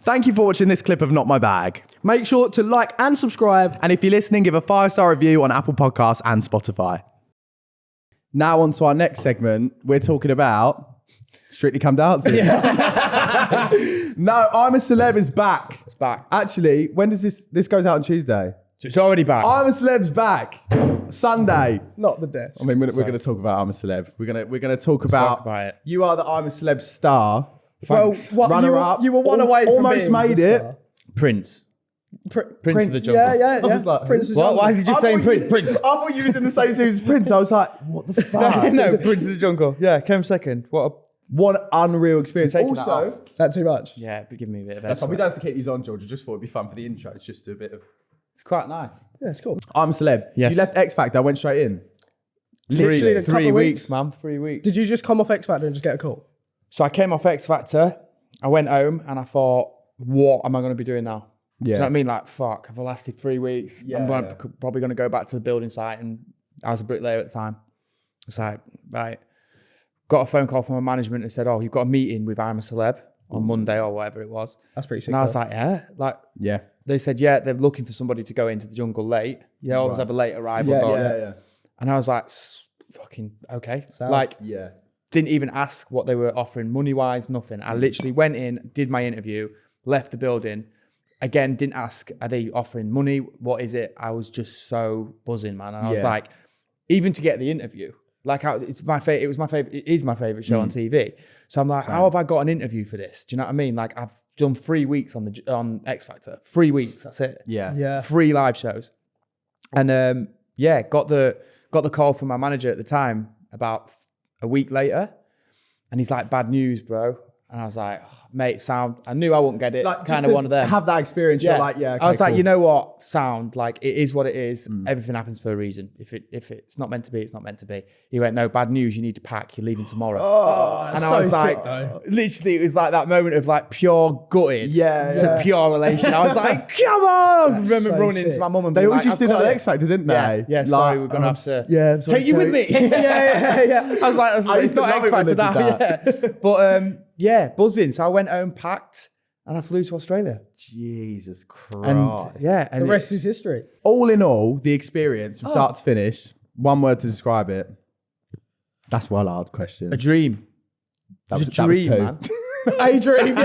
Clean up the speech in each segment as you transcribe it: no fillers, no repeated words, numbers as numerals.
Thank you for watching this clip of Not My Bag. Make sure to like and subscribe. And if you're listening, give a 5-star review on Apple Podcasts and Spotify. Now on to our next segment. We're talking about Strictly Come Dancing. No, I'm a Celeb is back. It's back. Actually, when does this goes out on Tuesday? So it's already back. I'm a Celeb's back. Sunday. Not the desk. I mean, we're going to talk about I'm a Celeb. We're going to talk about it. You are the I'm a Celeb star. Thanks. Well, Runner up. You were one away from almost being made the it. star. Prince. Prince of the Jungle. Yeah. I was like, Prince of the Well, Jungle. why is he just saying Prince? I thought you was in the same series as Prince. I was like, what the fuck? No, Prince of the Jungle. Yeah, came second. What an unreal experience. Taking that Also, Is that too much? Yeah, but give me a bit of that's fine. We effort. don't have to keep these on, George. I just thought it'd be fun for the intro. It's just a bit of. It's quite nice. Yeah, it's cool. I'm a Celeb. Yes. You left X Factor. I went straight in. Literally a couple Three of weeks, weeks. man. 3 weeks. Did you just come off X Factor and just get a call? So I came off X Factor. I went home and I thought, what am I going to be doing now? Do you know what I mean? Like, fuck, I've lasted 3 weeks. I'm probably going to go back to the building site. And I was a bricklayer at the time. It's like, right. Got a phone call from my management and said, oh, you've got a meeting with I'm a Celeb on Monday or whatever it was. That's pretty sick. And I was like, yeah. They said, yeah, they're looking for somebody to go into the jungle late. You always have a late arrival. Yeah. And I was like, fucking okay. Sound. Like, Yeah. didn't even ask what they were offering money-wise, nothing. I literally went in, did my interview, left the building. Again, didn't ask, are they offering money? What is it? I was just so buzzing, man. And I was like, even to get the interview, like it is my favorite show on TV. So I'm like, how have I got an interview for this? Do you know what I mean? Like I've done 3 weeks on X Factor, 3 weeks. That's it. Yeah. 3 live shows. And got the call from my manager at the time about a week later. And he's like, bad news, bro. And I was like, oh, mate, sound. I knew I wouldn't get it. Like, Kind of one of them. Have that experience. You're like, yeah. Okay, I was like, cool. you know what? Sound, like it is what it is. Everything happens for a reason. If it's not meant to be, it's not meant to be. He went, no, bad news. You need to pack. You're leaving tomorrow. And I was like, literally, it was like that moment of like pure gutted to pure elation. I was like, come on! I remember running into my mum and They being always like, used to do that at X Factor, didn't they? Yeah, sorry, we're gonna have to take you with me. Yeah. I was like, it's not X Factor now. Yeah. But buzzing. So I went home, packed, and I flew to Australia. Jesus Christ. And The rest is history. All in all, the experience from start to finish, one word to describe it. That's well hard question. a dream. That It was a dream, two. man. A dream.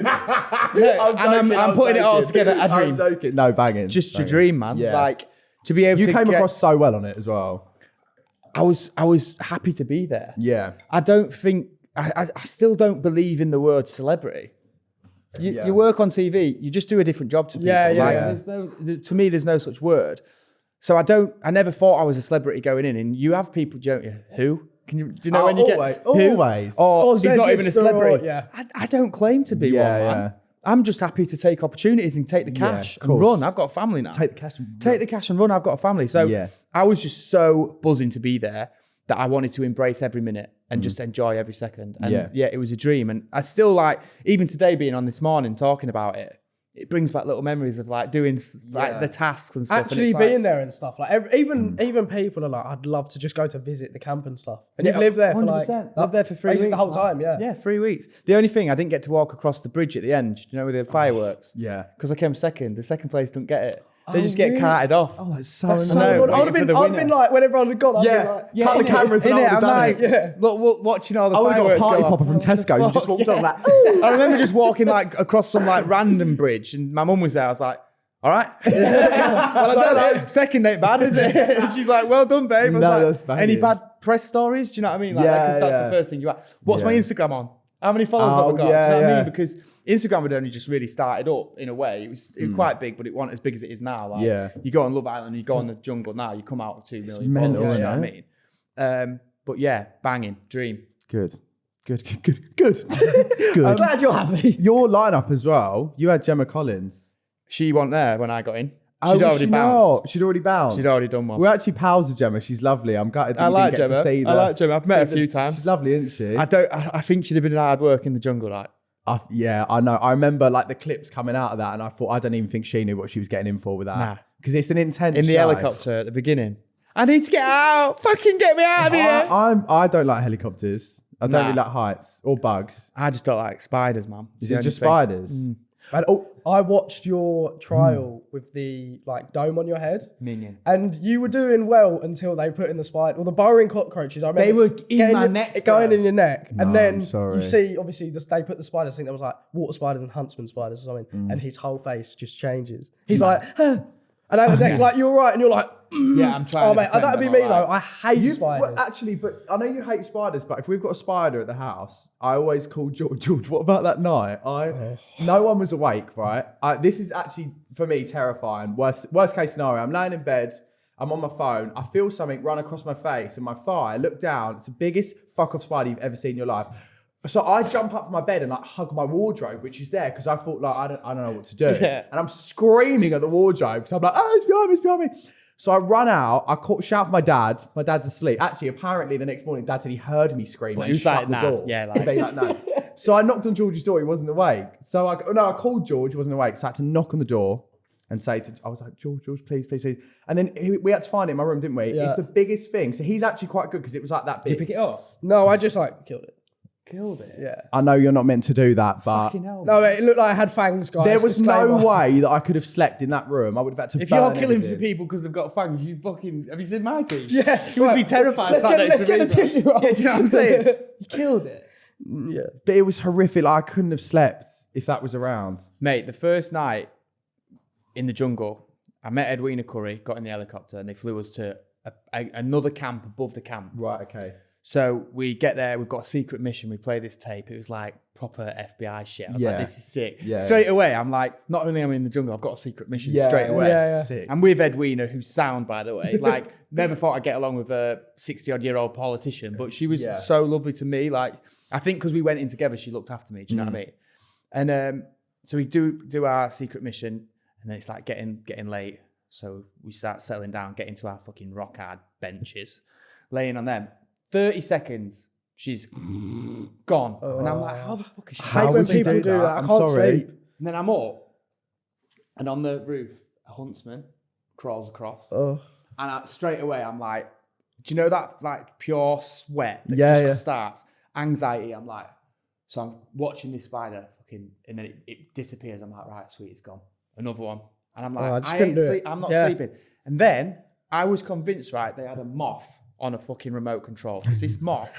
I'm putting it all together. A I'm dream. joking. No, banging. Just a dream, man. Yeah. Like to be able You to came get, across so well on it as well. I was happy to be there. Yeah. I don't think I still don't believe in the word celebrity. You work on TV, you just do a different job to people. To me, there's no such word. So I never thought I was a celebrity going in. And you have people, don't you? Who? Do you know when you always, get who? always. Or he's not even a celebrity. Yeah. I don't claim to be one, man. I'm just happy to take opportunities and take the cash and run. I've got a family now. Take the cash and Take the cash and run. I've got a family. So I was just so buzzing to be there that I wanted to embrace every minute and just enjoy every second. And it was a dream. And I still like, even today being on this morning, talking about it, it brings back little memories of like doing like the tasks and stuff. Actually and being there and stuff. Like even people are like, I'd love to just go to visit the camp and stuff. And you've lived there for 100%. Lived there for 3 weeks. the whole time, yeah. Yeah, 3 weeks. The only thing, I didn't get to walk across the bridge at the end, you know, with the fireworks. Yeah. Because I came second. The second place don't get it. They just get carted off. Oh, that's so That's so know, good. waiting I'd for the have been winner. like, when everyone had gone, I'd be like, cut the cameras and I would have done it. Look, watching all the I would have got a fireworks party go off. popper from Tesco. You just walked on like, I remember just walking like across some like random bridge, and my mum was there. I was like, "All right, second ain't bad, is it?" And she's like, "Well done, babe." I was No, like, that's banging. any bad press stories? Do you know what I mean? Like, because that's the first thing you ask. What's my Instagram on? How many followers have I got? Do you know what I mean? Because Instagram had only just really started up in a way. It was quite big, but it wasn't as big as it is now. Like, you go on Love Island, you go on the jungle now, you come out with 2 million mental, followers. You know isn't what I mean? But yeah, banging, dream. Good. I'm glad you're happy. Your lineup as well. You had Gemma Collins. She wasn't there when I got in. She'd She'd already bounced. She'd already bounced. She'd already done one. We're actually pals with Gemma. She's lovely. I'm gutted that I you like didn't get Gemma. to see I like Gemma. I've met her a few times. She's lovely, isn't she? I think she'd have been hard work in the jungle, like. Yeah, I know. I remember like the clips coming out of that, and I thought I don't even think she knew what she was getting in for with that. Nah. Because it's an intense In the show. helicopter at the beginning. I need to get out. Fucking get me out of here. I don't like helicopters. I don't Nah. really like heights or bugs. I just don't like spiders, man. Is it just spiders? And I watched your trial with the like dome on your head. Minion. And you were doing well until they put in the spider. Well, the burrowing cockroaches, I remember. They were in my neck, going bro. in your neck. No, and then I'm sorry. you see, obviously, they put the spiders, I think there was like water spiders and huntsman spiders or something. And his whole face just changes. He's like, huh. And I was like, you're right. And you're like, Yeah, I'm trying. oh, to mate, pretend that'd be I'm me, alright. though. I hate spiders. Well, actually, but I know you hate spiders, but if we've got a spider at the house, I always call George. George, what about that night? No one was awake, right? This is actually, for me, terrifying. Worst case scenario, I'm laying in bed, I'm on my phone, I feel something run across my face and my thigh, I look down, it's the biggest fuck off spider you've ever seen in your life. So I jump up from my bed and like hug my wardrobe, which is there, because I thought like, I don't know what to do. Yeah. And I'm screaming at the wardrobe, because I'm like, oh, it's behind me. So I run out, shout for my dad. My dad's asleep. Actually, apparently the next morning, Dad said he heard me scream and he was shut like, the nah. door. Yeah, like- They like, no. So I knocked on George's door, he wasn't awake. So I called George, he wasn't awake. So I had to knock on the door and I was like, George, please. And then we had to find it in my room, didn't we? Yeah. It's the biggest thing. So he's actually quite good because it was like that Did you big. pick it up? No, I just like killed it. Killed it. Yeah. I know you're not meant to do that, but Fucking hell. No, mate, it looked like I had fangs, guys. there was no Disclaimer. way that I could have slept in that room. I would have had to If you're burn killing everything. people because they've got fangs, you fucking... Have you seen my team? Yeah. You would be terrified. Let's get the tissue roll. Yeah, do you know what I'm saying? You killed it. Yeah. But it was horrific. Like, I couldn't have slept if that was around. Mate, the first night in the jungle, I met Edwina Curry, got in the helicopter, and they flew us to another camp above the camp. Right, okay. So we get there, we've got a secret mission, we play this tape. It was like proper FBI shit. I was Yeah. like, this is sick. Yeah. Straight away, I'm like, not only am I in the jungle, I've got a secret mission straight away. Yeah. Sick. I'm with Edwina, who's sound, by the way. Like, never thought I'd get along with a 60-odd-year-old politician, but she was so lovely to me. Like, I think because we went in together, she looked after me. Do you know what I mean? And so we do our secret mission, and then it's like getting late. So we start settling down, getting to our fucking rock hard benches, laying on them. 30 seconds, she's gone. And I'm like, how the fuck is she? I hate How when would you people do do that? that. I I'm can't sorry. sleep. And then I'm up, and on the roof, a huntsman crawls across. Oh. And straight away, I'm like, do you know that like pure sweat that Yeah, just yeah. starts? Anxiety, I'm like, so I'm watching this spider fucking, and then it disappears. I'm like, right, sweet, it's gone. Another one. And I'm like, I just I couldn't ain't do it. sleep, I'm not Yeah. sleeping. And then I was convinced, right, they had a moth on a fucking remote control. Because this moth,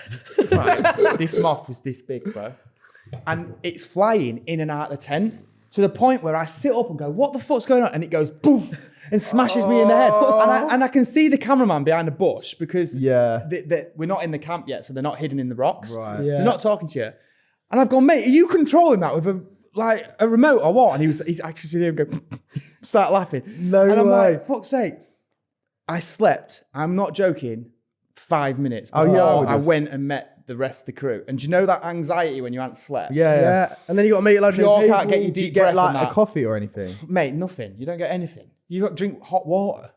right, this moth was this big, bro. And it's flying in and out of the tent to the point where I sit up and go, what the fuck's going on? And it goes poof and smashes me in the head. And I can see the cameraman behind a bush because we're not in the camp yet, so they're not hidden in the rocks. Right. Yeah. They're not talking to you. And I've gone, mate, are you controlling that with a remote or what? And he's actually sitting there and go, start laughing. No and I'm way. like, fuck's sake. I slept, I'm not joking, 5 minutes Oh, before yeah, I would I have. went and met the rest of the crew. And do you know that anxiety when you haven't slept? Yeah. Yeah. And then you got to meet a load of Pure new people. can't get you Did you deep get breath like and a that. coffee or anything? Mate, nothing. You don't get anything. You got to drink hot water.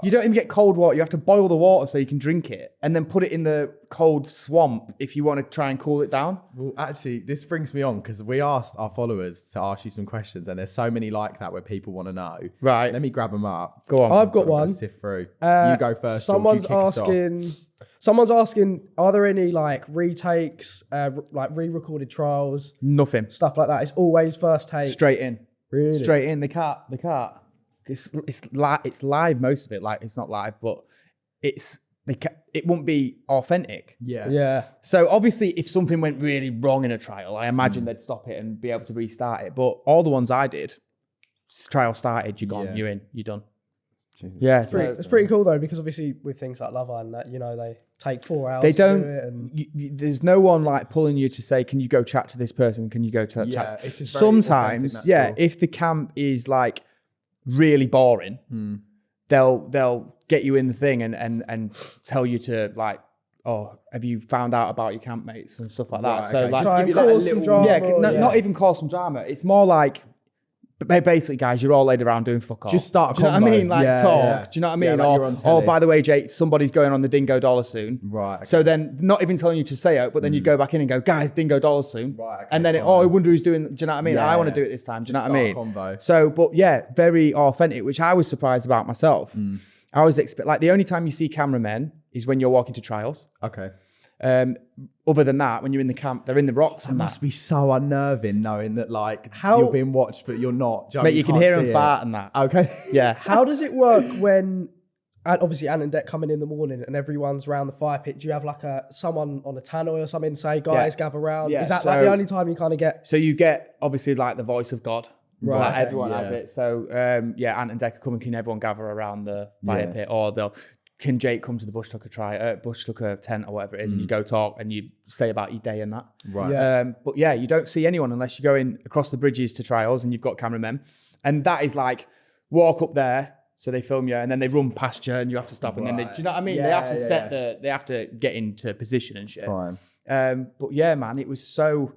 You don't even get cold water. You have to boil the water so you can drink it and then put it in the cold swamp if you want to try and cool it down. Well, actually, this brings me on because we asked our followers to ask you some questions, and there's so many like that where people want to know. Right. Let me grab them up. Go on. I've got Gotta one. Sift through. You go first. Someone's George, you kick us off. Someone's asking, are there any like retakes, like re-recorded trials, Nothing. stuff like that? It's always first take. Straight in. Really? Straight in. They can't. It's live, most of it. Like, it's not live, but it won't be authentic. Yeah. Yeah. So obviously, if something went really wrong in a trial, I imagine they'd stop it and be able to restart it. But all the ones I did, trial started, you're gone, Yeah. you're in, you're done. Yeah, It's pretty cool though, because obviously with things like Love Island, that, you know, they take 4 hours they to don't. do it. And There's no one like pulling you to say, "Can you go chat to this person? Can you go to Yeah, chat?" it's just very Sometimes, authentic, yeah, that's all. if the camp is like really boring, they'll get you in the thing and tell you to like, oh, have you found out about your campmates and stuff like that? Right, So okay. like, Just give you Try like a and cause some little- drama. not even cause some drama. It's more like, basically, guys, you're all laid around doing fuck all. Just start a Do you know what I combo. mean? Like Yeah, talk. yeah. Do you know what I Yeah, mean? like you're on or telly. by the way, Jake, somebody's going on the Dingo Dollar soon. Right. Okay. So then, not even telling you to say it, but then you go back in and go, guys, Dingo Dollar soon. Right, okay, and then, fine. I wonder who's doing. Do you know what I mean? Yeah, I want to yeah. do it this time. Do you know Just what I start a mean? combo. So, but yeah, very authentic, which I was surprised about myself. I was like the only time you see cameramen is when you're walking to trials. Okay. Other than that, when you're in the camp, they're in the rocks It and must that. be so unnerving knowing that like How- you're being watched, but you're not. Do you know what I Mate, mean? you can can't hear them see it. fart and that. Okay. Yeah. How does it work when, and obviously Ant and Dec coming in the morning and everyone's around the fire pit? Do you have like someone on a tannoy or something say, guys, gather round? Yeah, Is that like so- the only time you kind of get? So you get obviously like the voice of God. Right, Like, okay, everyone has yeah. it. So Ant and Dec come and can everyone gather around the fire Yeah. pit, or can Jake come to the bush tucker tent or whatever it is, and you go talk and you say about your day and that. Right. Yeah. But yeah, you don't see anyone unless you're going across the bridges to trials and you've got cameramen, and that is like walk up there. So they film you and then they run past you and you have to stop. And then do you know what I mean? They have to they have to get into position and shit. Fine. But yeah, man, it was so